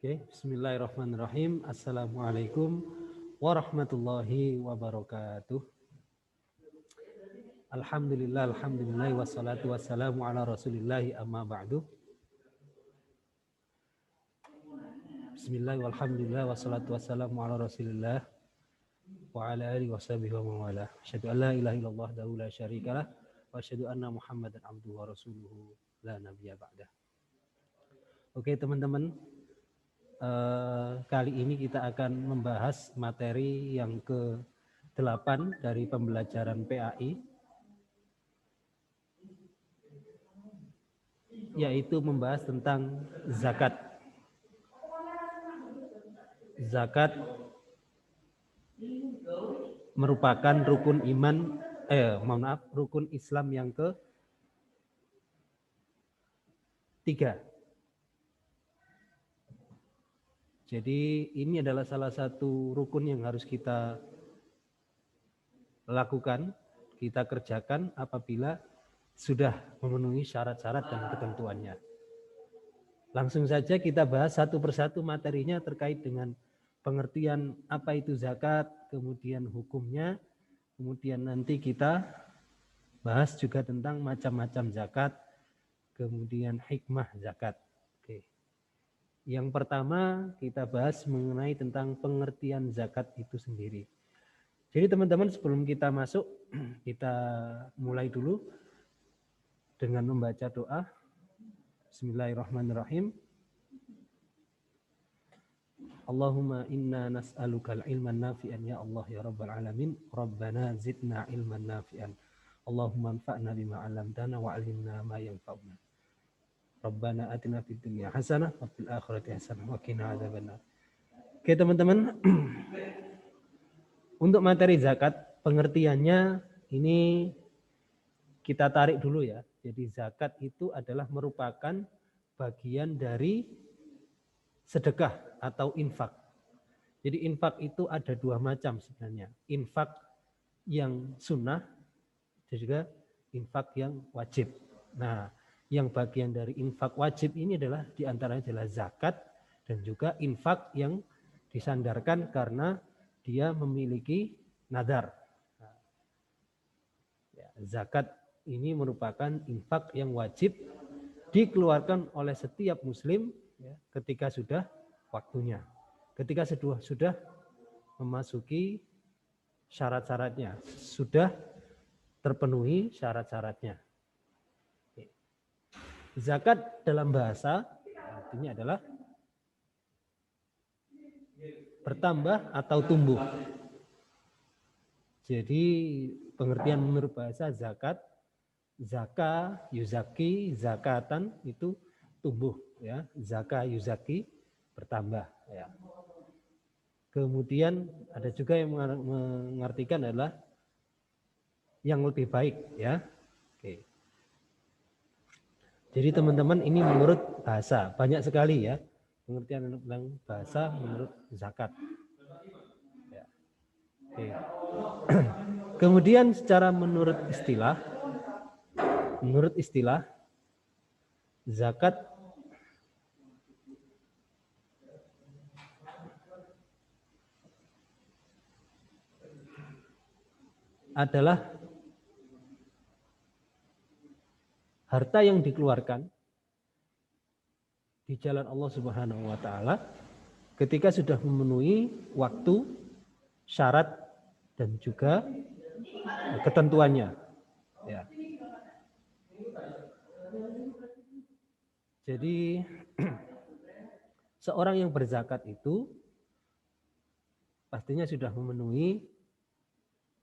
Oke, bismillahirrahmanirrahim. Assalamualaikum warahmatullahi wabarakatuh. Alhamdulillah, wassalatu wassalamu ala rasulillahi amma ba'du. Bismillah, walhamdulillah, wassalatu wassalamu ala rasulillah wa ala alihi wa sahbihi wa mawala. Asyhadu an la ilaha illallah dahu la syarikalah wa asyhadu anna muhammadan abduhu wa rasuluhu la nabiyya ba'dah. Oke teman-teman, kali ini kita akan membahas materi yang ke-8 dari pembelajaran PAI, yaitu membahas tentang zakat. Zakat merupakan rukun iman, rukun Islam yang ke-3. Jadi ini adalah salah satu rukun yang harus kita lakukan, kita kerjakan apabila sudah memenuhi syarat-syarat dan ketentuannya. Langsung saja kita bahas satu persatu materinya terkait dengan pengertian apa itu zakat, kemudian hukumnya, kemudian nanti kita bahas juga tentang macam-macam zakat, kemudian hikmah zakat. Oke. Yang pertama kita bahas mengenai tentang pengertian zakat itu sendiri. Jadi teman-teman sebelum kita masuk, kita mulai dulu dengan membaca doa. Bismillahirrahmanirrahim. Allahumma inna nas'alukal ilman nafi'an ya Allah ya Rabbal alamin. Rabbana zidna ilman nafi'an. Allahumma anfa'na bima 'allamtana wa 'allimna ma yanfa'una. Rabbana atina fid dunya hasanah wa fil akhirati hasanah wa qina adzabannar. Oke teman-teman, untuk materi zakat pengertiannya ini kita tarik dulu ya. Jadi zakat itu adalah merupakan bagian dari sedekah atau infak. Jadi infak itu ada dua macam sebenarnya. Infak yang sunnah dan juga infak yang wajib. Nah, yang bagian dari infak wajib ini adalah diantaranya adalah zakat dan juga infak yang disandarkan karena dia memiliki nadar. Nah, ya, zakat ini merupakan infak yang wajib dikeluarkan oleh setiap muslim ya, ketika sudah waktunya. Ketika sudah memasuki syarat-syaratnya, sudah terpenuhi syarat-syaratnya. Zakat dalam bahasa artinya adalah bertambah atau tumbuh. Jadi pengertian menurut bahasa zakat, zaka, yuzaki, zakatan itu tumbuh ya, zaka, yuzaki bertambah ya. Kemudian ada juga yang mengartikan adalah yang lebih baik ya. Oke. Jadi teman-teman ini menurut bahasa, banyak sekali ya pengertian tentang bahasa menurut zakat. Ya. Oke. Kemudian secara menurut istilah zakat adalah harta yang dikeluarkan di jalan Allah Subhanahu wa taala ketika sudah memenuhi waktu, syarat dan juga ketentuannya. Ya. Jadi seorang yang berzakat itu pastinya sudah memenuhi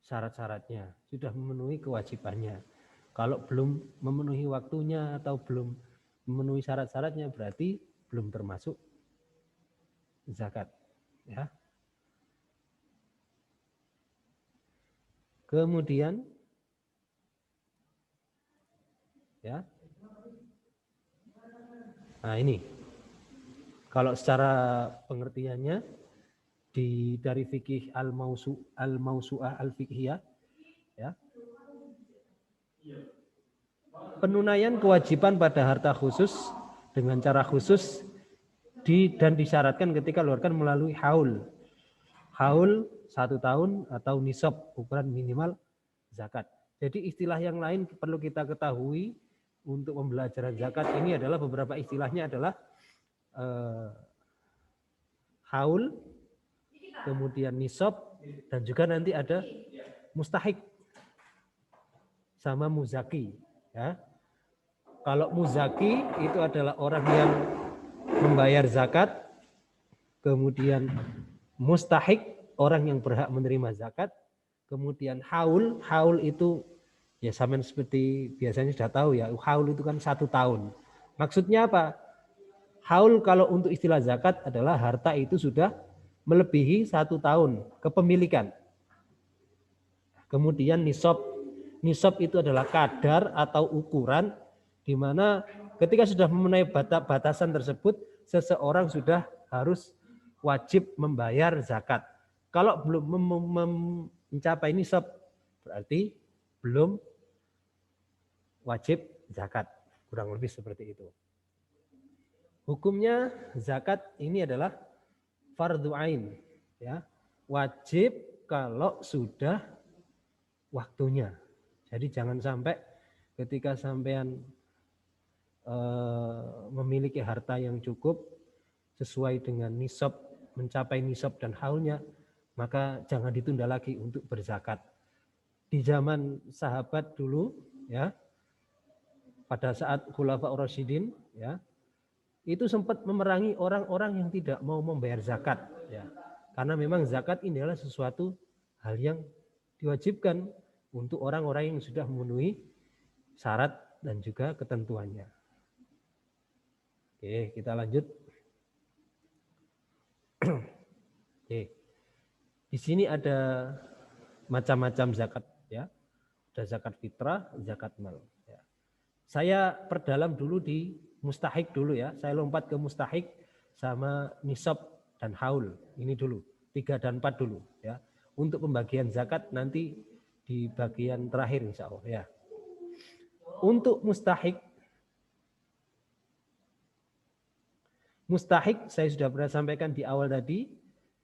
syarat-syaratnya, sudah memenuhi kewajibannya. Kalau belum memenuhi waktunya atau belum memenuhi syarat-syaratnya berarti belum termasuk zakat. Ya. Kemudian, ya, nah ini, kalau secara pengertiannya dari fikih al-mausu'ah al-fiqhiyah, ya, penunaian kewajiban pada harta khusus dengan cara khusus dan disyaratkan ketika keluarkan melalui haul. Haul 1 tahun atau nisab ukuran minimal zakat. Jadi istilah yang lain perlu kita ketahui untuk pembelajaran zakat ini adalah beberapa istilahnya adalah haul, kemudian nisab, dan juga nanti ada mustahik sama muzaki. Ya. Kalau muzaki itu adalah orang yang membayar zakat, kemudian mustahik orang yang berhak menerima zakat, kemudian haul itu ya sama seperti biasanya sudah tahu ya, haul itu kan 1 tahun. Maksudnya apa? Haul kalau untuk istilah zakat adalah harta itu sudah melebihi 1 tahun kepemilikan. Kemudian nisab itu adalah kadar atau ukuran di mana ketika sudah memenuhi batasan tersebut, seseorang sudah harus wajib membayar zakat. Kalau belum mencapai nisab, berarti belum wajib zakat. Kurang lebih seperti itu. Hukumnya zakat ini adalah fardhu ain, ya. Wajib kalau sudah waktunya. Jadi jangan sampai ketika sampean memiliki harta yang cukup sesuai dengan nisab, mencapai nisab dan haulnya, maka jangan ditunda lagi untuk berzakat. Di zaman sahabat dulu, ya, pada saat Khulafaur Rasyidin, ya, itu sempat memerangi orang-orang yang tidak mau membayar zakat, ya. Karena memang zakat ini adalah sesuatu hal yang diwajibkan untuk orang-orang yang sudah memenuhi syarat dan juga ketentuannya. Oke, kita lanjut. Oke. Di sini ada macam-macam zakat, ya. Ada zakat fitrah, zakat mal, ya. Saya perdalam dulu di mustahik dulu ya. Saya lompat ke mustahik sama nisab dan haul. Ini dulu. 3 dan 4 dulu ya. Untuk pembagian zakat nanti di bagian terakhir insya Allah ya. Untuk mustahik saya sudah pernah sampaikan di awal tadi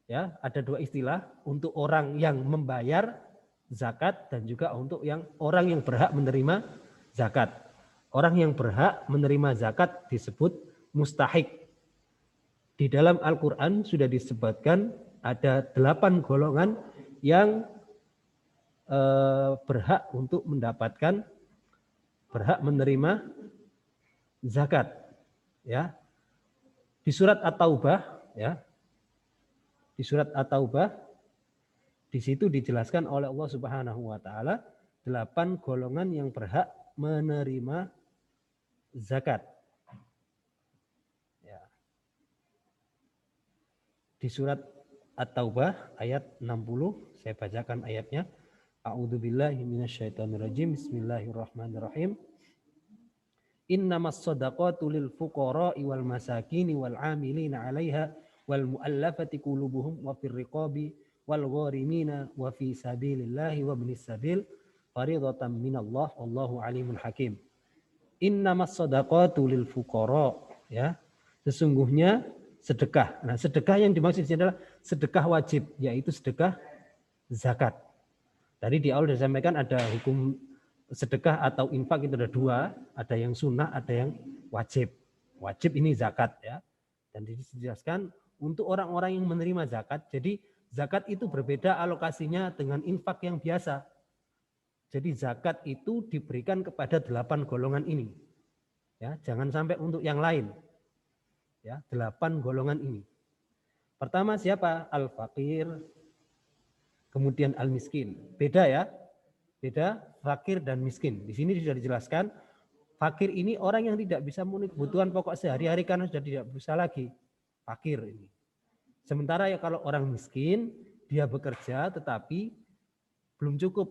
ya, ada 2 istilah untuk orang yang membayar zakat dan juga untuk orang yang berhak menerima zakat. Orang yang berhak menerima zakat disebut mustahik. Di dalam Al-Quran sudah disebutkan ada 8 golongan yang berhak untuk mendapatkan, berhak menerima zakat. Ya. Di surat At-Taubah, ya, di surat At-Taubah, di situ dijelaskan oleh Allah Subhanahu Wa Taala 8 golongan yang berhak menerima zakat. Ya. Di surat At-Taubah ayat 60, saya bacakan ayatnya. A'udzubillahi minasyaitonirrajim. Bismillahirrahmanirrahim. Innamas shadaqatu lil fuqara'i wal masakini wal 'amilina 'alaiha wal mu'allafati qulubuhum wa fir riqabi wal gharimina wa fi sabilillahi wa ibnis sabil faridatan minallah wallahu alimun hakim. Innamas shadaqatu lil fuqara, ya. Sesungguhnya sedekah. Nah, sedekah yang dimaksud di sini adalah sedekah wajib, yaitu sedekah zakat. Tadi di awal sudah sampaikan ada hukum sedekah atau infak itu ada 2, ada yang sunnah, ada yang wajib. Wajib ini zakat ya. Dan dijelaskan untuk orang-orang yang menerima zakat. Jadi zakat itu berbeda alokasinya dengan infak yang biasa. Jadi zakat itu diberikan kepada 8 golongan ini. Ya, jangan sampai untuk yang lain. Ya, 8 golongan ini. Pertama siapa? Al-faqir, kemudian al-miskin. Beda ya. Beda fakir dan miskin. Di sini sudah dijelaskan, fakir ini orang yang tidak bisa memenuhi kebutuhan pokok sehari-hari karena sudah tidak bisa lagi. Fakir ini. Sementara ya kalau orang miskin, dia bekerja tetapi belum cukup.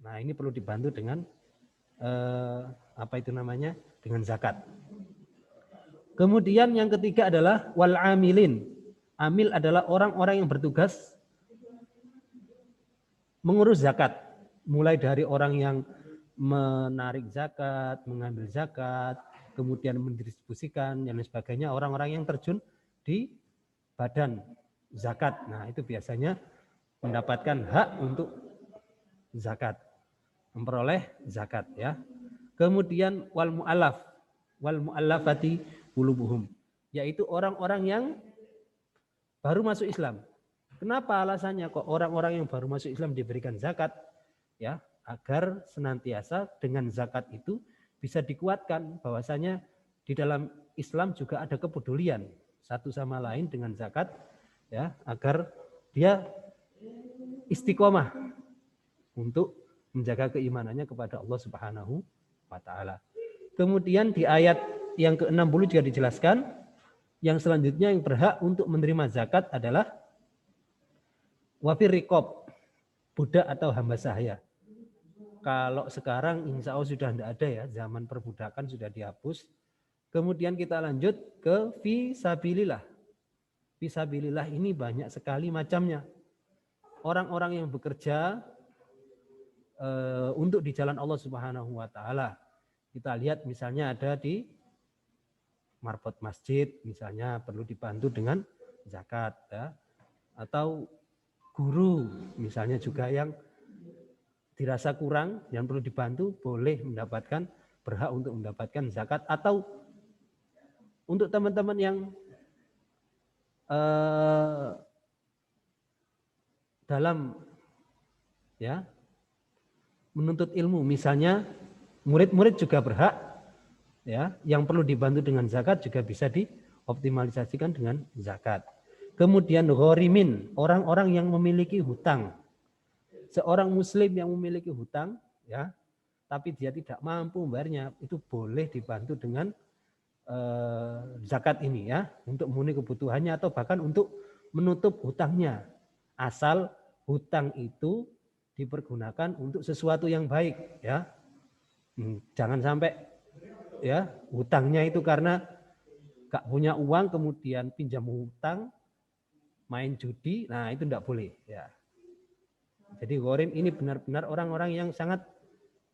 Nah, ini perlu dibantu dengan dengan zakat. Kemudian yang ketiga adalah wal amilin. Amil adalah orang-orang yang bertugas mengurus zakat. Mulai dari orang yang menarik zakat, mengambil zakat, kemudian mendistribusikan dan sebagainya, orang-orang yang terjun di badan zakat. Nah, itu biasanya mendapatkan hak untuk zakat, memperoleh zakat ya. Kemudian wal mu'allafati qulubuhum, yaitu orang-orang yang baru masuk Islam. Kenapa alasannya kok orang-orang yang baru masuk Islam diberikan zakat? Ya, agar senantiasa dengan zakat itu bisa dikuatkan bahwasanya di dalam Islam juga ada kepedulian satu sama lain dengan zakat, ya, agar dia istiqomah untuk menjaga keimanannya kepada Allah Subhanahu wa taala. Kemudian di ayat yang ke-60 juga dijelaskan yang selanjutnya yang berhak untuk menerima zakat adalah wafir riqab, budak atau hamba sahaya. Kalau sekarang insya Allah sudah tidak ada ya, zaman perbudakan sudah dihapus. Kemudian kita lanjut ke fisabilillah. Fisabilillah ini banyak sekali macamnya. Orang-orang yang bekerja untuk di jalan Allah Subhanahu wa taala. Kita lihat misalnya ada di marbot masjid, misalnya perlu dibantu dengan zakat ya. Atau guru misalnya juga yang dirasa kurang, yang perlu dibantu, boleh mendapatkan, berhak untuk mendapatkan zakat. Atau untuk teman-teman yang dalam ya menuntut ilmu, misalnya murid-murid juga berhak ya, yang perlu dibantu dengan zakat juga bisa dioptimalisasikan dengan zakat. Kemudian ghorimin, orang-orang yang memiliki hutang. Seorang muslim yang memiliki hutang ya, tapi dia tidak mampu membayarnya, itu boleh dibantu dengan zakat ini ya, untuk memenuhi kebutuhannya atau bahkan untuk menutup hutangnya. Asal hutang itu dipergunakan untuk sesuatu yang baik ya. Jangan sampai ya hutangnya itu karena gak punya uang kemudian pinjam hutang, main judi, nah itu tidak boleh ya. Jadi ghorim ini benar-benar orang-orang yang sangat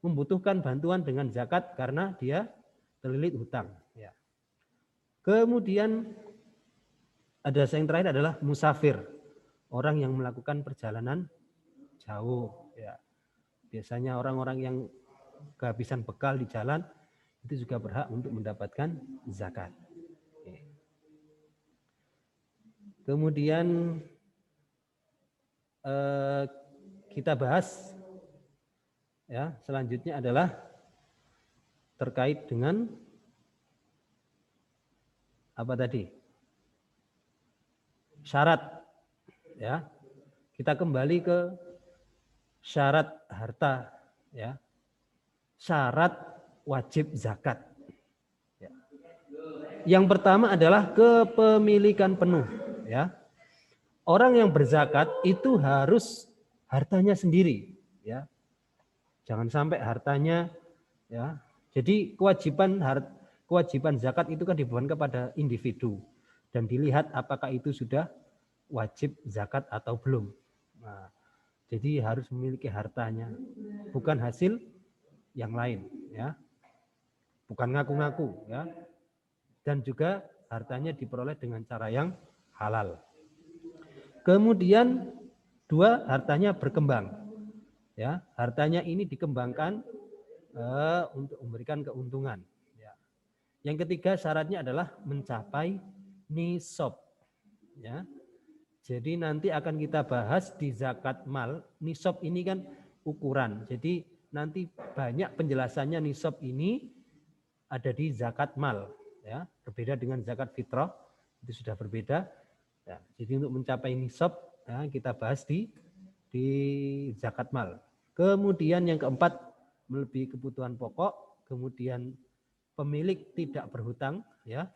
membutuhkan bantuan dengan zakat karena dia terlilit hutang ya. Kemudian ada yang terakhir adalah musafir, orang yang melakukan perjalanan jauh ya. Biasanya orang-orang yang kehabisan bekal di jalan itu juga berhak untuk mendapatkan zakat. Kemudian kita bahas ya, selanjutnya adalah terkait dengan apa tadi? Syarat ya. Kita kembali ke syarat harta ya. Syarat wajib zakat. Ya. Yang pertama adalah kepemilikan penuh ya. Orang yang berzakat itu harus hartanya sendiri ya. Jangan sampai hartanya ya. Jadi kewajiban zakat itu kan dibebankan kepada individu dan dilihat apakah itu sudah wajib zakat atau belum. Nah, jadi harus memiliki hartanya, bukan hasil yang lain ya. Bukan ngaku-ngaku ya. Dan juga hartanya diperoleh dengan cara yang halal. Kemudian dua, hartanya berkembang. Ya, hartanya ini dikembangkan untuk memberikan keuntungan. Ya. Yang ketiga syaratnya adalah mencapai nisab. Ya. Jadi nanti akan kita bahas di zakat mal. Nisab ini kan ukuran. Jadi nanti banyak penjelasannya nisab ini ada di zakat mal. Ya, berbeda dengan zakat fitrah, itu sudah berbeda. Ya, jadi untuk mencapai nisab ya, kita bahas di zakat mal. Kemudian yang keempat, melebihi kebutuhan pokok. Kemudian pemilik tidak berhutang ya.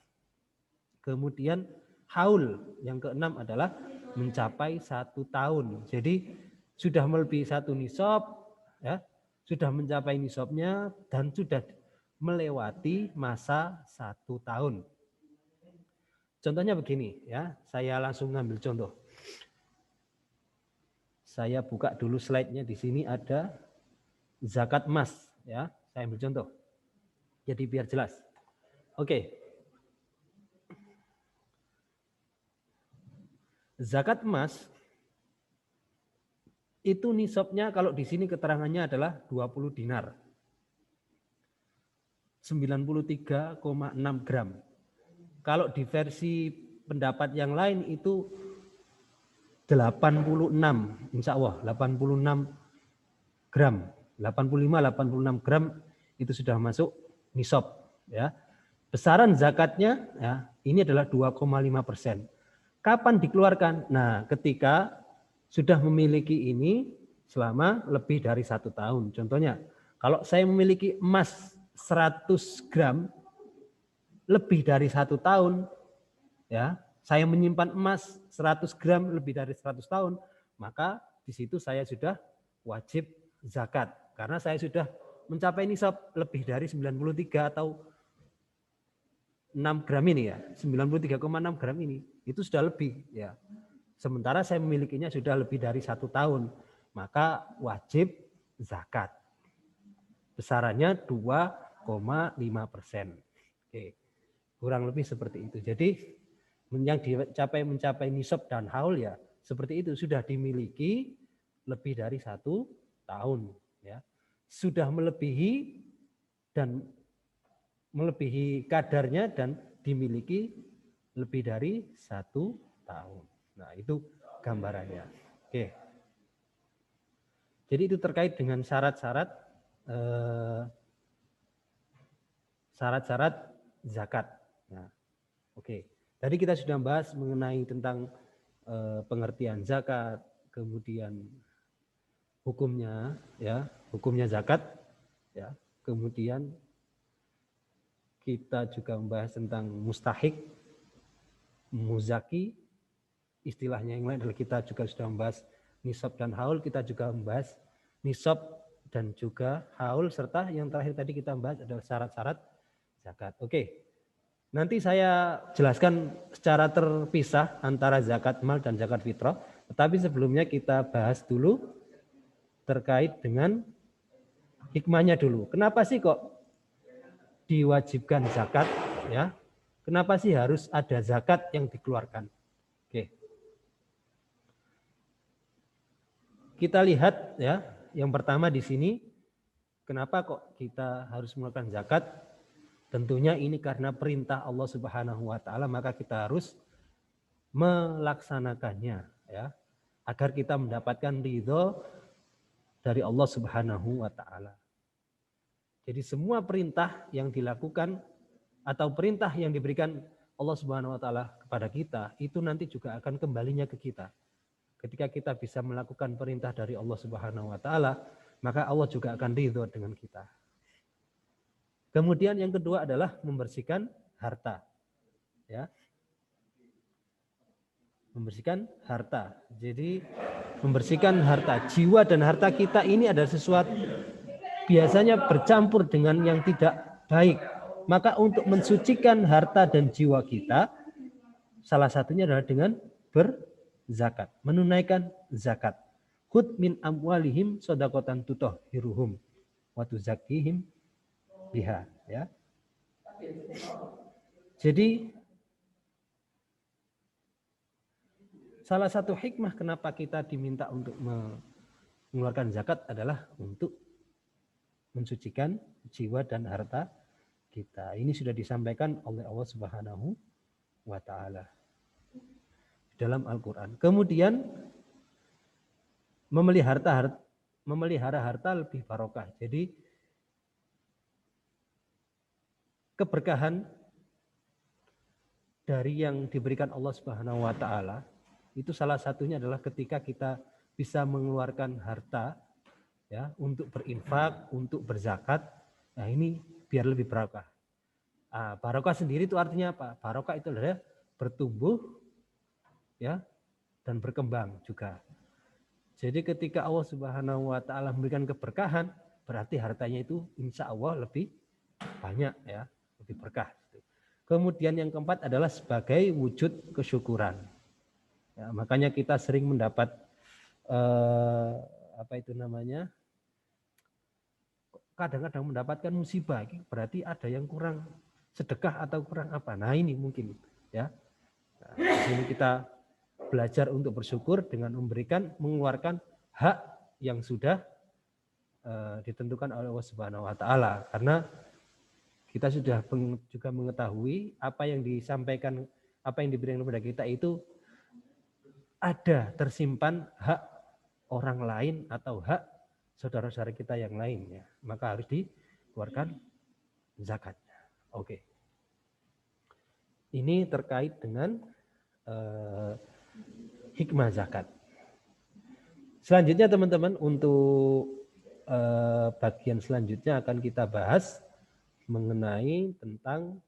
Kemudian haul, yang keenam adalah mencapai 1 tahun. Jadi sudah melebihi 1 nisab ya, sudah mencapai nisabnya dan sudah melewati masa 1 tahun. Contohnya begini ya, saya langsung ngambil contoh. Saya buka dulu slide-nya, di sini ada zakat emas ya. Saya ambil contoh. Jadi biar jelas. Oke. zakat emas itu nisabnya kalau di sini keterangannya adalah 20 dinar. 93,6 gram. Kalau di versi pendapat yang lain itu 86, insya Allah 86 gram, 85-86 gram itu sudah masuk nisab. Ya. Besaran zakatnya ya, ini adalah 2,5%. Kapan dikeluarkan? Nah, ketika sudah memiliki ini selama lebih dari 1 tahun. Contohnya, kalau saya memiliki emas 100 gram lebih dari 1 tahun, ya, saya menyimpan emas 100 gram lebih dari 100 tahun, maka di situ saya sudah wajib zakat. Karena saya sudah mencapai nisab lebih dari 93 atau 6 gram ini ya, 93,6 gram ini, itu sudah lebih ya. Sementara saya memilikinya sudah lebih dari 1 tahun, maka wajib zakat. Besarannya 2,5%. Oke. Kurang lebih seperti itu. Jadi yang mencapai nisab dan haul ya seperti itu, sudah dimiliki lebih dari 1 tahun ya. Sudah melebihi kadarnya dan dimiliki lebih dari 1 tahun. Nah, itu gambarannya. Oke. Jadi itu terkait dengan syarat-syarat zakat. Nah, oke. Tadi kita sudah bahas mengenai tentang pengertian zakat, kemudian hukumnya, ya, hukumnya zakat, ya. Kemudian kita juga membahas tentang mustahik, muzaki, istilahnya yang lain adalah kita juga sudah membahas nisab dan haul, kita juga membahas nisab dan juga haul, serta yang terakhir tadi kita membahas adalah syarat-syarat zakat. Oke. Nanti saya jelaskan secara terpisah antara zakat mal dan zakat fitrah. Tetapi sebelumnya kita bahas dulu terkait dengan hikmahnya dulu. Kenapa sih kok diwajibkan zakat? Ya, kenapa sih harus ada zakat yang dikeluarkan? Oke, kita lihat ya. Yang pertama di sini, kenapa kok kita harus mengeluarkan zakat? Tentunya ini karena perintah Allah Subhanahu wa taala, maka kita harus melaksanakannya ya, agar kita mendapatkan ridho dari Allah Subhanahu wa taala. Jadi semua perintah yang dilakukan atau perintah yang diberikan Allah Subhanahu wa taala kepada kita itu nanti juga akan kembalinya ke kita. Ketika kita bisa melakukan perintah dari Allah Subhanahu wa taala, maka Allah juga akan ridho dengan kita. Kemudian yang kedua adalah membersihkan harta. Ya. Membersihkan harta. Jadi membersihkan harta, jiwa dan harta kita ini adalah sesuatu biasanya bercampur dengan yang tidak baik. Maka untuk mensucikan harta dan jiwa kita, salah satunya adalah dengan berzakat, menunaikan zakat. Khudh min amwalihim shadaqatan tutahhiruhum wa tuzakkihim biha, ya. Jadi salah satu hikmah kenapa kita diminta untuk mengeluarkan zakat adalah untuk mensucikan jiwa dan harta kita. Ini sudah disampaikan oleh Allah Subhanahu wa taala dalam Al-Qur'an. Kemudian memelihara harta lebih barokah. Jadi keberkahan dari yang diberikan Allah Subhanahu wa taala itu salah satunya adalah ketika kita bisa mengeluarkan harta ya untuk berinfak, untuk berzakat. Nah, ini biar lebih barokah. Barokah sendiri itu artinya apa? Barokah itu adalah bertumbuh ya dan berkembang juga. Jadi ketika Allah Subhanahu wa taala memberikan keberkahan, berarti hartanya itu insya Allah lebih banyak ya, lebih berkah. Kemudian yang keempat adalah sebagai wujud kesyukuran. Ya, makanya kita sering mendapat kadang-kadang mendapatkan musibah, berarti ada yang kurang sedekah atau kurang apa. Nah ini mungkin ya. Nah, di sini kita belajar untuk bersyukur dengan mengeluarkan hak yang sudah ditentukan oleh Allah Subhanahu wa taala. Karena kita sudah juga mengetahui apa yang disampaikan, apa yang diberikan kepada kita itu ada tersimpan hak orang lain atau hak saudara-saudara kita yang lain, ya. Maka harus dikeluarkan zakatnya. Oke. Ini terkait dengan hikmah zakat. Selanjutnya teman-teman, untuk bagian selanjutnya akan kita bahas mengenai tentang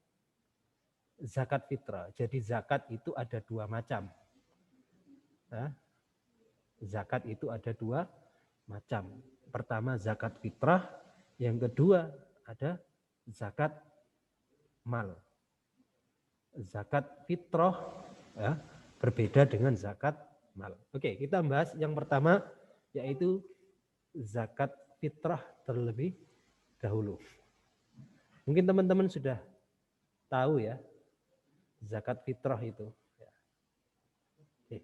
zakat fitrah. Jadi zakat itu ada dua macam. Nah, zakat itu ada dua macam. Pertama zakat fitrah, yang kedua ada zakat mal. Zakat fitrah ya, berbeda dengan zakat mal. Oke, kita bahas yang pertama, yaitu zakat fitrah terlebih dahulu. Mungkin teman-teman sudah tahu ya, zakat fitrah itu. Oke.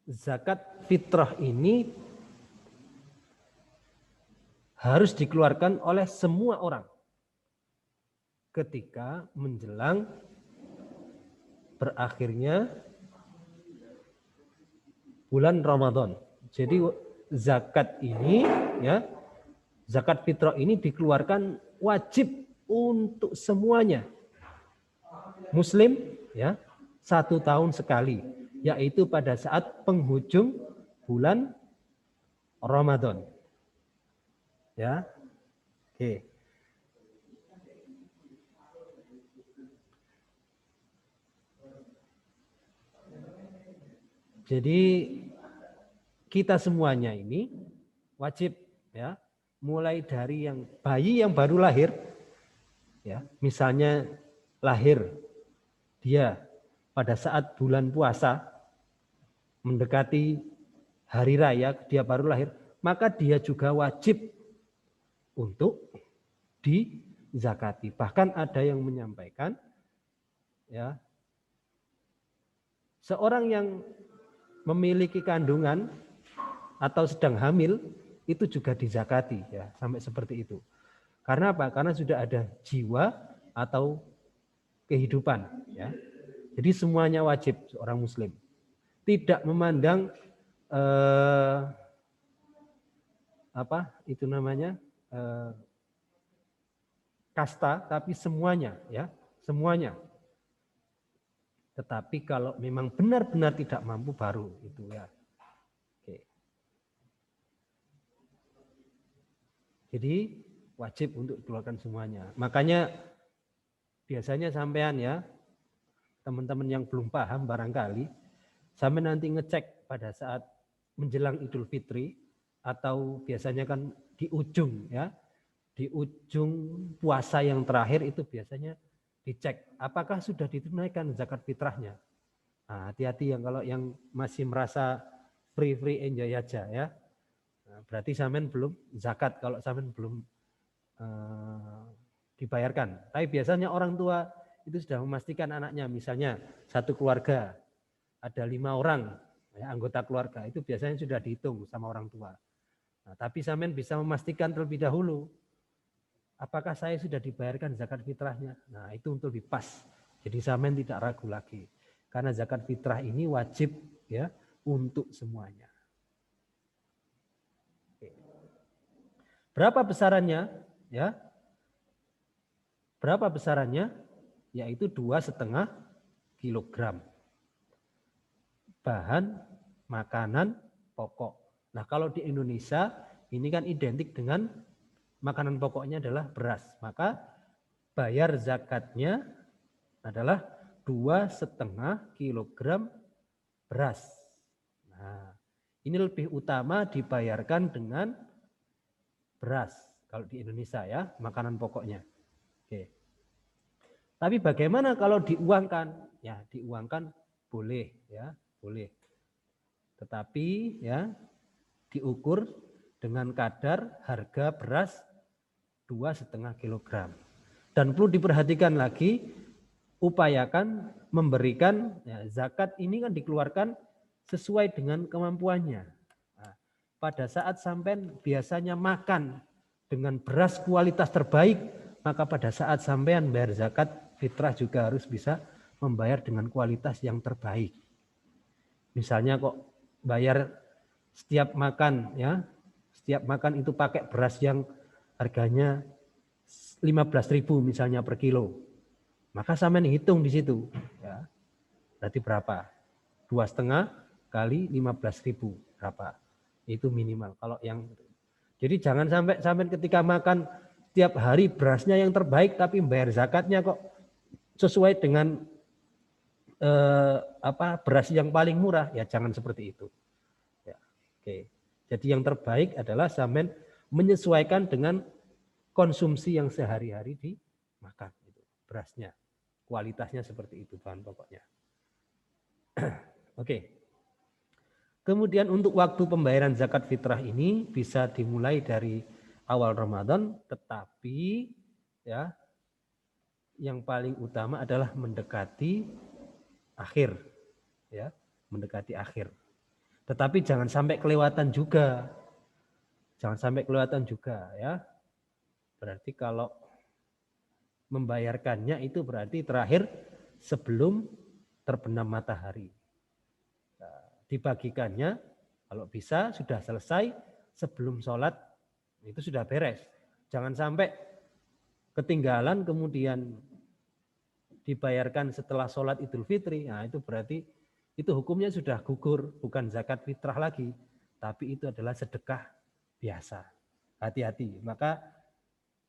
Zakat fitrah ini harus dikeluarkan oleh semua orang ketika menjelang berakhirnya bulan Ramadan. Jadi zakat ini ya, zakat fitrah ini dikeluarkan wajib untuk semuanya. Muslim ya, 1 tahun sekali, yaitu pada saat penghujung bulan Ramadan. Ya. Oke. Jadi kita semuanya ini wajib ya, mulai dari yang bayi yang baru lahir ya, misalnya lahir dia pada saat bulan puasa mendekati hari raya, dia baru lahir, maka dia juga wajib untuk dizakati. Bahkan ada yang menyampaikan ya, seorang yang memiliki kandungan atau sedang hamil itu juga dizakati ya, sampai seperti itu. Karena apa? Karena sudah ada jiwa atau kehidupan ya. Jadi semuanya wajib seorang muslim. Tidak memandang apa itu namanya? Kasta, tapi semuanya ya, semuanya. Tetapi kalau memang benar-benar tidak mampu baru itu ya. Oke. Jadi wajib untuk dikeluarkan semuanya. Makanya biasanya sampean ya, teman-teman yang belum paham barangkali, sampai nanti ngecek pada saat menjelang Idul Fitri atau biasanya kan di ujung ya, di ujung puasa yang terakhir itu biasanya dicek apakah sudah ditunaikan zakat fitrahnya. Nah, hati-hati yang kalau yang masih merasa free enjoy aja ya. Nah, berarti sampean belum zakat kalau sampean belum dibayarkan. Tapi biasanya orang tua itu sudah memastikan anaknya, misalnya satu keluarga ada 5 orang ya, anggota keluarga, itu biasanya sudah dihitung sama orang tua. Nah, tapi sampean bisa memastikan terlebih dahulu apakah saya sudah dibayarkan zakat fitrahnya. Nah, itu untuk lebih pas. Jadi sampean tidak ragu lagi. Karena zakat fitrah ini wajib ya untuk semuanya. Oke. Berapa besarannya? Ya. Berapa besarannya? Yaitu 2,5 kilogram. Bahan makanan pokok. Nah, kalau di Indonesia ini kan identik dengan makanan pokoknya adalah beras. Maka bayar zakatnya adalah 2,5 kilogram beras. Nah, ini lebih utama dibayarkan dengan beras kalau di Indonesia ya, makanan pokoknya. Oke. Tapi bagaimana kalau diuangkan? Ya, diuangkan boleh ya, boleh. Tetapi ya diukur dengan kadar harga beras 2,5 kilogram. Dan perlu diperhatikan lagi, upayakan memberikan ya, zakat ini kan dikeluarkan sesuai dengan kemampuannya. Nah, pada saat sampean biasanya makan dengan beras kualitas terbaik, maka pada saat sampean bayar zakat fitrah juga harus bisa membayar dengan kualitas yang terbaik. Misalnya kok bayar setiap makan ya, setiap makan itu pakai beras yang harganya 15.000 misalnya per kilo. Maka sampean hitung di situ ya. Berarti berapa? 2,5 kali 15.000 berapa? Itu minimal. Kalau yang jadi jangan sampai ketika makan setiap hari berasnya yang terbaik tapi bayar zakatnya kok sesuai dengan beras yang paling murah, ya jangan seperti itu. Ya, oke. Jadi yang terbaik adalah sampean menyesuaikan dengan konsumsi yang sehari-hari dimakan gitu, berasnya. Kualitasnya seperti itu bahan pokoknya. Oke. Kemudian untuk waktu pembayaran zakat fitrah ini bisa dimulai dari awal Ramadan, tetapi ya yang paling utama adalah mendekati akhir, ya, mendekati akhir. Tetapi jangan sampai kelewatan juga, ya. Berarti kalau membayarkannya itu berarti terakhir sebelum terbenam matahari. Nah, dibagikannya kalau bisa sudah selesai sebelum sholat itu sudah beres. Jangan sampai ketinggalan kemudian dibayarkan setelah sholat Idul Fitri. Nah itu berarti itu hukumnya sudah gugur, bukan zakat fitrah lagi, tapi itu adalah sedekah biasa. Hati-hati. Maka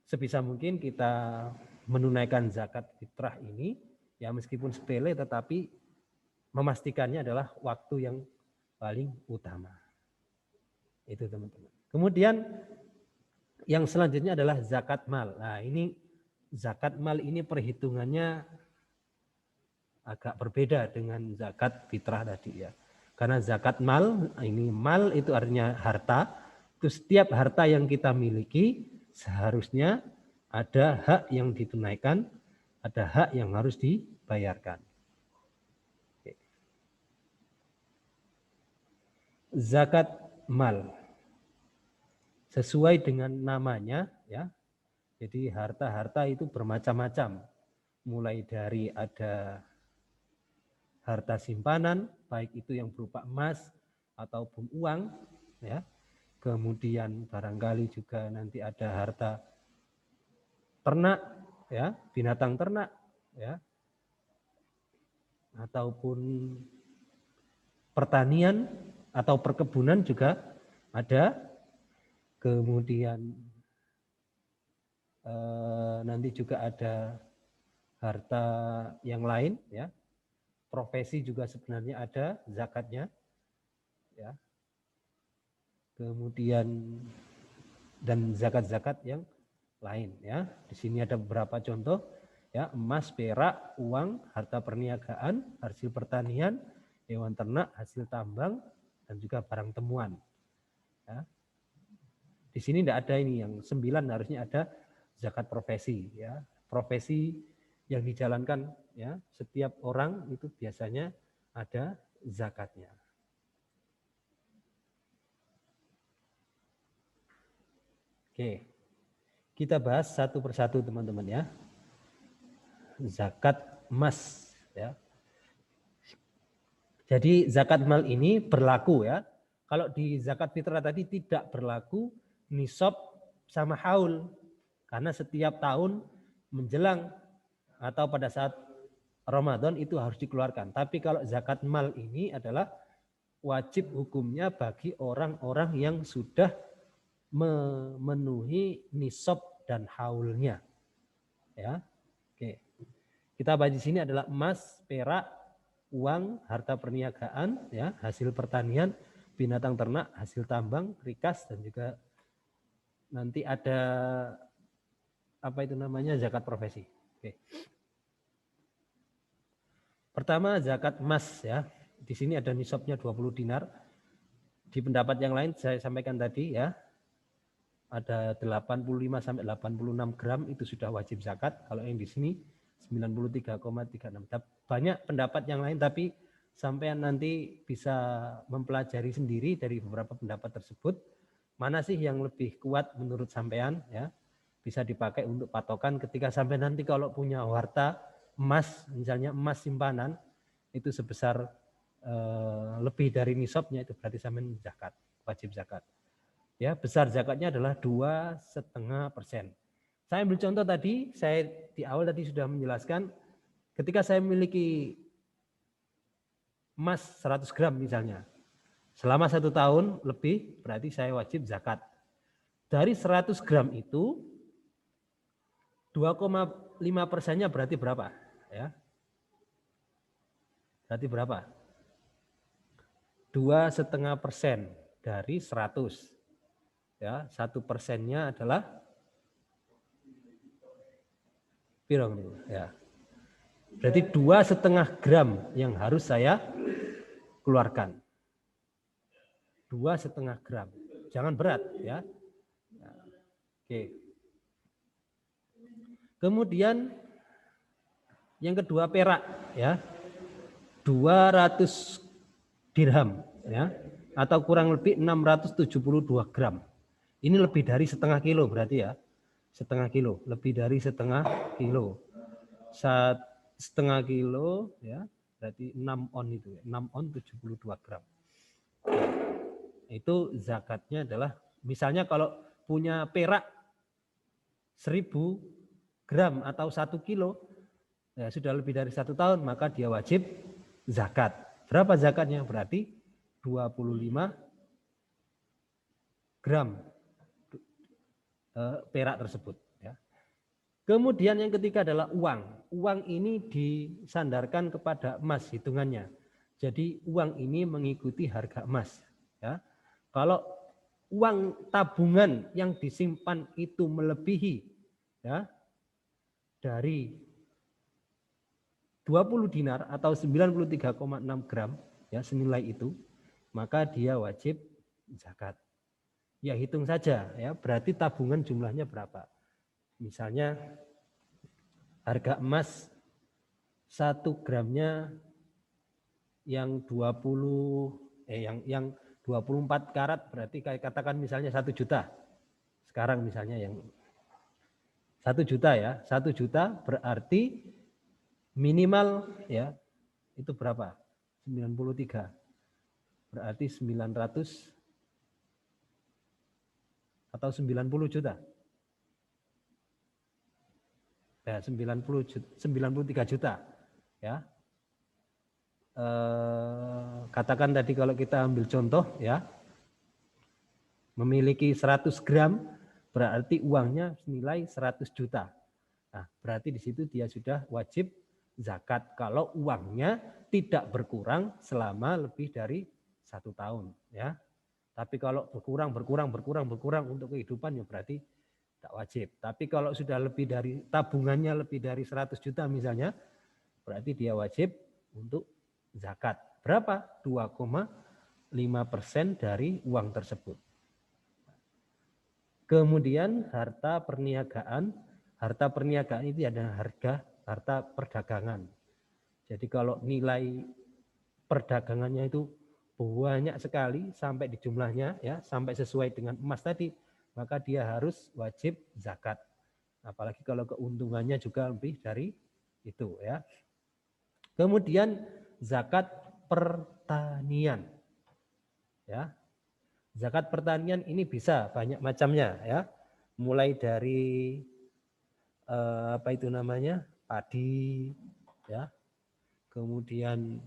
sebisa mungkin kita menunaikan zakat fitrah ini, ya meskipun sepele tetapi memastikannya adalah waktu yang paling utama. Itu teman-teman. Kemudian yang selanjutnya adalah zakat mal. Nah ini zakat mal ini perhitungannya agak berbeda dengan zakat fitrah tadi ya. Karena zakat mal, ini mal itu artinya harta. Itu setiap harta yang kita miliki seharusnya ada hak yang ditunaikan, ada hak yang harus dibayarkan. Zakat mal sesuai dengan namanya ya. Jadi harta-harta itu bermacam-macam. Mulai dari ada harta simpanan, baik itu yang berupa emas ataupun uang, ya. Kemudian barangkali juga nanti ada harta ternak, ya, binatang ternak, ya, ataupun pertanian atau perkebunan juga ada. Kemudian nanti juga ada harta yang lain, ya. Profesi juga sebenarnya ada zakatnya, ya. Kemudian dan zakat-zakat yang lain, ya. Di sini ada beberapa contoh, ya, emas, perak, uang, harta perniagaan, hasil pertanian, hewan ternak, hasil tambang, dan juga barang temuan. Ya. Di sini tidak ada ini, yang 9 harusnya ada zakat profesi, ya. Profesi yang dijalankan, ya, setiap orang itu biasanya ada zakatnya. Oke, kita bahas satu persatu teman-teman ya. Zakat emas, ya. Jadi zakat mal ini berlaku ya. Kalau di zakat fitrah tadi tidak berlaku nisab sama haul, karena setiap tahun menjelang atau pada saat Ramadan itu harus dikeluarkan. Tapi kalau zakat mal ini adalah wajib hukumnya bagi orang-orang yang sudah memenuhi nisab dan haulnya. Ya, oke. Kita bahas di sini adalah emas, perak, uang, harta perniagaan, ya, hasil pertanian, binatang ternak, hasil tambang, rikas, dan juga nanti ada apa itu namanya zakat profesi. Oke. Pertama zakat emas ya. Di sini ada nisabnya 20 dinar. Di pendapat yang lain saya sampaikan tadi ya. Ada 85 sampai 86 gram itu sudah wajib zakat. Kalau yang di sini 93,36. Banyak pendapat yang lain, tapi sampean nanti bisa mempelajari sendiri dari beberapa pendapat tersebut. Mana sih yang lebih kuat menurut sampean, ya? Bisa dipakai untuk patokan ketika sampai nanti kalau punya harta emas, misalnya emas simpanan itu sebesar lebih dari nisabnya, itu berarti sampean zakat, wajib zakat. Ya, besar zakatnya adalah 2,5%. Saya ambil contoh tadi, saya di awal tadi sudah menjelaskan, ketika saya memiliki emas 100 gram misalnya, selama 1 tahun lebih, berarti saya wajib zakat. Dari 100 gram itu, 2,5%-nya berarti berapa? Ya. Berarti berapa? 2,5% dari 100. Ya, 1%-nya adalah pirong, ya. Berarti 2,5 gram yang harus saya keluarkan. 2,5 gram. Jangan berat, ya. Oke. Kemudian yang kedua perak, ya. 200 dirham, ya, atau kurang lebih 672 gram. Ini lebih dari setengah kilo berarti, ya. Setengah kilo, lebih dari setengah kilo. Setengah kilo, ya, berarti 6 on itu, 6 on 72 gram. Itu zakatnya adalah, misalnya kalau punya perak 1000 gram atau 1 kilo, ya sudah lebih dari 1 tahun, maka dia wajib zakat. Berapa zakatnya? Berarti 25 gram perak tersebut. Ya. Kemudian yang ketiga adalah uang. Uang ini disandarkan kepada emas hitungannya. Jadi uang ini mengikuti harga emas. Ya. Kalau uang tabungan yang disimpan itu melebihi, ya, dari 20 dinar atau 93,6 gram, ya, senilai itu, maka dia wajib zakat. Ya hitung saja, ya, berarti tabungan jumlahnya berapa. Misalnya harga emas 1 gramnya yang 24 karat, berarti kayak katakan misalnya 1 juta. Sekarang misalnya yang 1 juta, ya, 1 juta berarti minimal, ya, itu berapa? 93. Berarti 900 atau 90 juta. Ya, 93 juta. Ya. Katakan tadi kalau kita ambil contoh, ya, memiliki 100 gram berarti uangnya senilai 100 juta. Nah, berarti di situ dia sudah wajib zakat kalau uangnya tidak berkurang selama lebih dari 1 tahun, ya. Tapi kalau berkurang untuk kehidupan, ya berarti tak wajib. Tapi kalau sudah lebih dari tabungannya lebih dari 100 juta misalnya, berarti dia wajib untuk zakat. Berapa? 2,5% dari uang tersebut. Kemudian harta perniagaan. Harta perniagaan itu adalah harta perdagangan. Jadi kalau nilai perdagangannya itu banyak sekali sampai di jumlahnya, ya, sampai sesuai dengan emas tadi, maka dia harus wajib zakat. Apalagi kalau keuntungannya juga lebih dari itu, ya. Kemudian zakat pertanian, ya. Zakat pertanian ini bisa banyak macamnya, ya. Mulai dari apa itu namanya? Padi, ya. Kemudian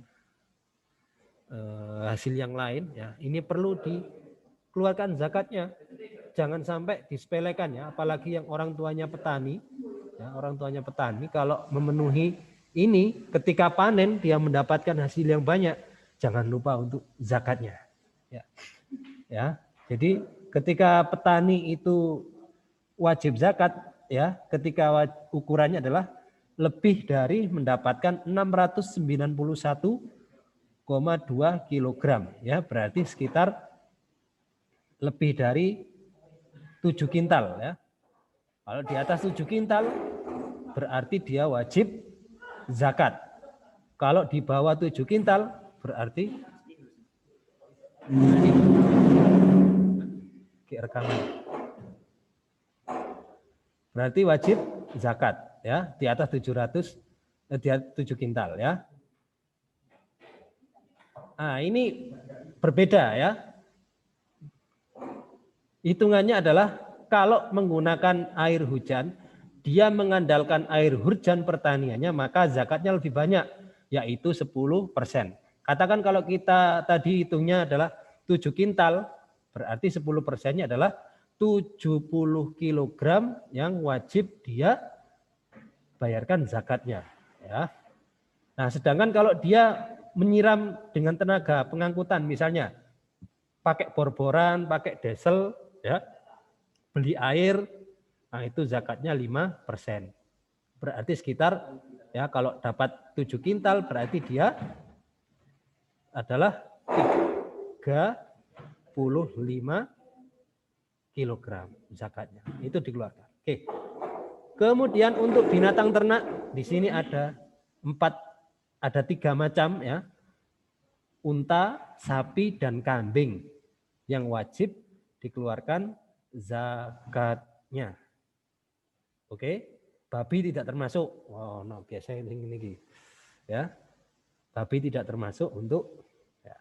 hasil yang lain, ya, ini perlu dikeluarkan zakatnya, jangan sampai disepelekan, ya, apalagi yang orang tuanya petani, ya, orang tuanya petani kalau memenuhi ini ketika panen dia mendapatkan hasil yang banyak, jangan lupa untuk zakatnya, ya, ya. Jadi ketika petani itu wajib zakat, ya, ketika ukurannya adalah lebih dari mendapatkan 691,2 kilogram, ya, berarti sekitar lebih dari 7 kintal, ya. Kalau di atas 7 kintal berarti dia wajib zakat. Kalau di bawah 7 kintal berarti rekaman. Berarti wajib zakat ya, di atas 7 kintal ya. Nah, ini berbeda ya. Hitungannya adalah kalau menggunakan air hujan, dia mengandalkan air hujan pertaniannya, maka zakatnya lebih banyak, yaitu 10%. Katakan kalau kita tadi hitungnya adalah 7 kintal, berarti 10%-nya adalah 70 kilogram yang wajib dia bayarkan zakatnya. Ya. Nah, sedangkan kalau dia menyiram dengan tenaga pengangkutan, misalnya pakai bor-boran, pakai diesel, ya, beli air, nah itu zakatnya 5%. Berarti sekitar, ya kalau dapat 7 kintal, berarti dia adalah 35 kilogram zakatnya. Itu dikeluarkan. Oke. Kemudian untuk binatang ternak, di sini ada 3 macam ya. Unta, sapi, dan kambing yang wajib dikeluarkan zakatnya. Oke, babi tidak termasuk. Oh, no, biasanya ini. Ya, babi tidak termasuk untuk ya,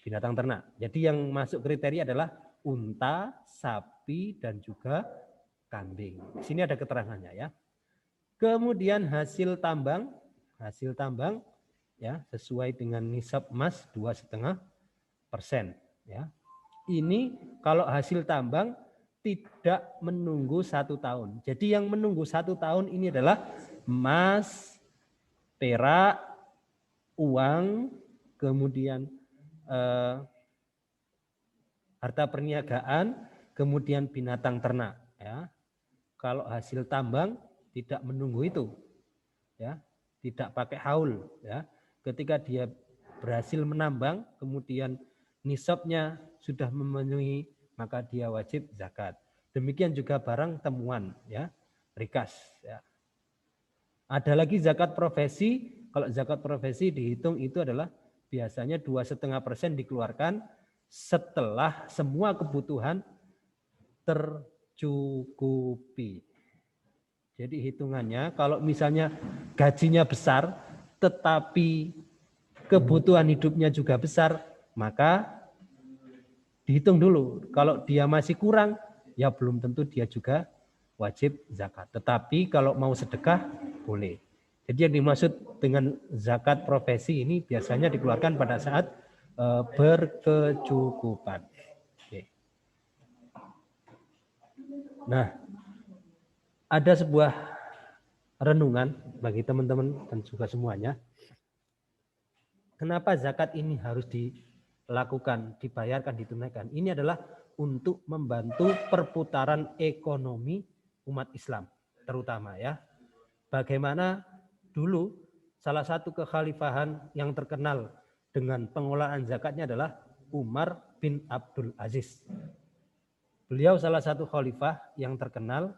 binatang ternak. Jadi yang masuk kriteria adalah unta, sapi, dan juga kambing. Di sini ada keterangannya ya. Kemudian hasil tambang ya sesuai dengan nisab emas 2,5% ya. Ini kalau hasil tambang tidak menunggu 1 tahun. Jadi yang menunggu 1 tahun ini adalah emas, perak, uang, kemudian harta perniagaan, kemudian binatang ternak ya. Kalau hasil tambang tidak menunggu itu ya. Tidak pakai haul ya. Ketika dia berhasil menambang kemudian nisabnya sudah memenuhi maka dia wajib zakat. Demikian juga barang temuan ya, rikas ya. Ada lagi zakat profesi. Kalau zakat profesi dihitung itu adalah biasanya 2,5% dikeluarkan setelah semua kebutuhan tercukupi. Jadi hitungannya kalau misalnya gajinya besar tetapi kebutuhan hidupnya juga besar, maka dihitung dulu. Kalau dia masih kurang, ya belum tentu dia juga wajib zakat. Tetapi kalau mau sedekah, boleh. Jadi yang dimaksud dengan zakat profesi ini biasanya dikeluarkan pada saat berkecukupan. Oke. Nah, ada sebuah renungan bagi teman-teman dan juga semuanya. Kenapa zakat ini harus dilakukan, dibayarkan, ditunaikan? Ini adalah untuk membantu perputaran ekonomi umat Islam, terutama ya. Bagaimana dulu salah satu kekhalifahan yang terkenal dengan pengelolaan zakatnya adalah Umar bin Abdul Aziz. Beliau salah satu khalifah yang terkenal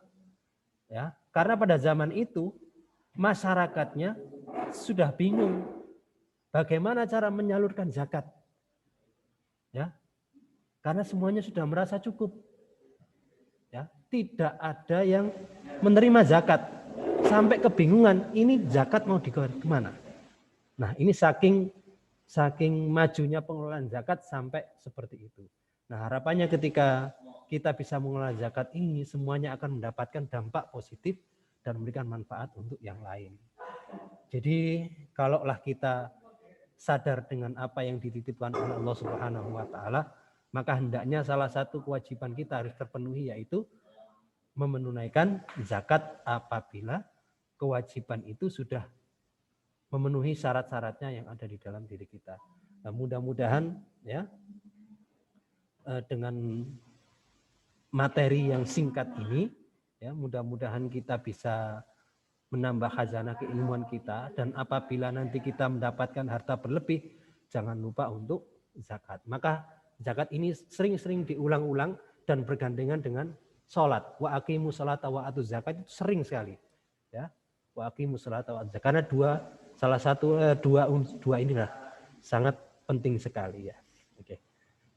ya, karena pada zaman itu masyarakatnya sudah bingung bagaimana cara menyalurkan zakat. Ya. Karena semuanya sudah merasa cukup. Ya, tidak ada yang menerima zakat. Sampai kebingungan, ini zakat mau dikeluarkan kemana? Nah, ini saking majunya pengelolaan zakat sampai seperti itu. Nah, harapannya ketika kita bisa mengelola zakat ini, semuanya akan mendapatkan dampak positif dan memberikan manfaat untuk yang lain. Jadi, kalaulah kita sadar dengan apa yang dititipkan oleh Allah Subhanahu wa taala, maka hendaknya salah satu kewajiban kita harus terpenuhi, yaitu menunaikan zakat apabila kewajiban itu sudah memenuhi syarat-syaratnya yang ada di dalam diri kita. Nah, mudah-mudahan ya dengan materi yang singkat ini ya, mudah-mudahan kita bisa menambah khazanah keilmuan kita, dan apabila nanti kita mendapatkan harta berlebih, jangan lupa untuk zakat. Maka zakat ini sering-sering diulang-ulang dan bergandengan dengan sholat. Wa aqimus sholata wa atuz zakat, itu sering sekali. Ya. wa aqimus sholata wa zakata. Karena dua inilah sangat penting sekali ya. Oke.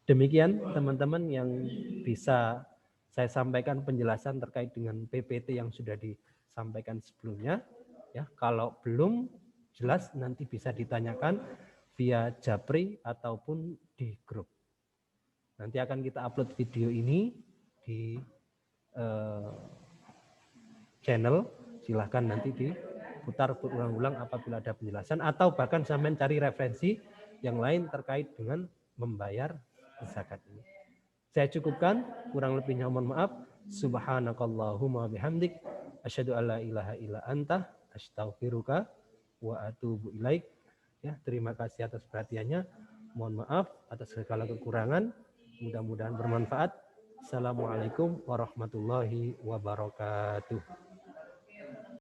Demikian teman-teman yang bisa saya sampaikan penjelasan terkait dengan PPT yang sudah disampaikan sebelumnya. Ya, kalau belum jelas nanti bisa ditanyakan via Japri ataupun di grup. Nanti akan kita upload video ini di channel. Silahkan nanti diputar berulang-ulang apabila ada penjelasan atau bahkan sampai cari referensi yang lain terkait dengan membayar zakat ini. Saya cukupkan, kurang lebihnya mohon maaf. Subhanakallahumma bihamdik asyhadu alla ilaha illa anta astaghfiruka wa atubu ilaik. Ya, terima kasih atas perhatiannya. Mohon maaf atas segala kekurangan. Mudah-mudahan bermanfaat. Assalamualaikum warahmatullahi wabarakatuh.